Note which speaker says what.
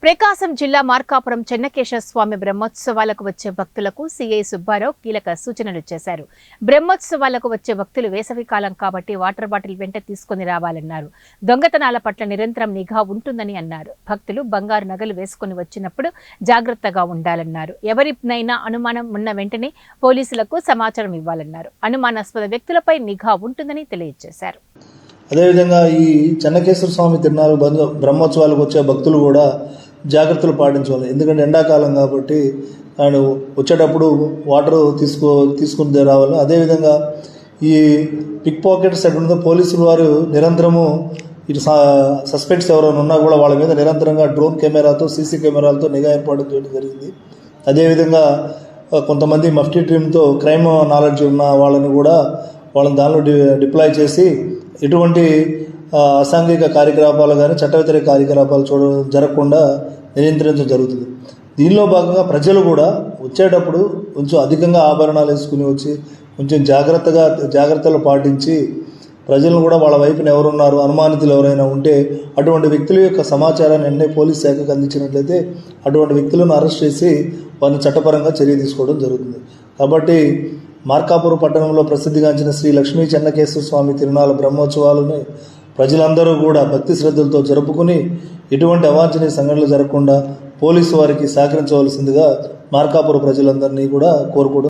Speaker 1: ప్రకాశం జిల్లా మార్కాపురం చెన్నకేశవ స్వామి బ్రహ్మోత్సవాలకు వచ్చే భక్తులకు సీఐ సుబ్బారావు కీలక సూచనలు చేశారు. బ్రహ్మోత్సవాలకు వచ్చే భక్తులు వేసవి కాలం కాబట్టి వాటర్ బాటిల్ వెంట తీసుకుని రావాలన్నారు. దొంగతనాల పట్ల నిరంతరం నిఘా ఉంటుందని అన్నారు. భక్తులు బంగారు నగలు వేసుకుని వచ్చినప్పుడు జాగ్రత్తగా ఉండాలన్నారు. ఎవరినైనా అనుమానం ఉన్న వెంటనే పోలీసులకు సమాచారం ఇవ్వాలన్నారు. అనుమానాస్పద వ్యక్తులపై నిఘా ఉంటుందని తెలియజేశారు.
Speaker 2: అదేవిధంగా ఈ చెన్నకేశ్వర స్వామి తిరునాళ్ళ బ్రహ్మోత్సవాలకు వచ్చే భక్తులు కూడా జాగ్రత్తలు పాటించాలి. ఎందుకంటే ఎండాకాలం కాబట్టి ఆయన వచ్చేటప్పుడు వాటర్ తీసుకుని రావాలి. అదేవిధంగా ఈ పిక్ పాకెట్స్ ఎటుందో పోలీసులు వారు నిరంతరము ఇటు సస్పెక్ట్స్ ఎవరైనా ఉన్నా కూడా వాళ్ళ మీద నిరంతరంగా డ్రోన్ కెమెరాతో సీసీ కెమెరాలతో నిఘా ఏర్పాటు చేయడం జరిగింది. అదేవిధంగా కొంతమంది మఫ్టీ టీమ్తో క్రైమ్ నాలెడ్జ్ ఉన్న వాళ్ళని కూడా వాళ్ళని దానిలో డిప్లాయ్ చేసి ఎటువంటి అసాంఘిక కార్యకలాపాలు కానీ చట్ట వ్యతిరేక కార్యకలాపాలు జరగకుండా నియంత్రించడం జరుగుతుంది. దీనిలో భాగంగా ప్రజలు కూడా వచ్చేటప్పుడు కొంచెం అధికంగా ఆభరణాలు వేసుకుని వచ్చి కొంచెం జాగ్రత్తలు పాటించి ప్రజలను కూడా వాళ్ళ వైపున ఎవరున్నారు, అనుమానితులు ఎవరైనా ఉంటే అటువంటి వ్యక్తుల యొక్క సమాచారాన్ని వెంటనే పోలీస్ శాఖకు అందించినట్లయితే అటువంటి వ్యక్తులను అరెస్ట్ చేసి వారిని చట్టపరంగా చర్య తీసుకోవడం జరుగుతుంది. కాబట్టి మార్కాపురం పట్టణంలో ప్రసిద్ధిగాంచిన శ్రీ లక్ష్మీ చెన్నకేశ్వర స్వామి తిరునాళ్ళ బ్రహ్మోత్సవాలను ప్రజలందరూ కూడా భక్తి శ్రద్ధలతో జరుపుకుని ఎటువంటి అవాంఛనీయ సంఘటనలు జరగకుండా పోలీసు వారికి సహకరించవలసిందిగా మార్కాపురం ప్రజలందరినీ కూడా కోరుకోవడం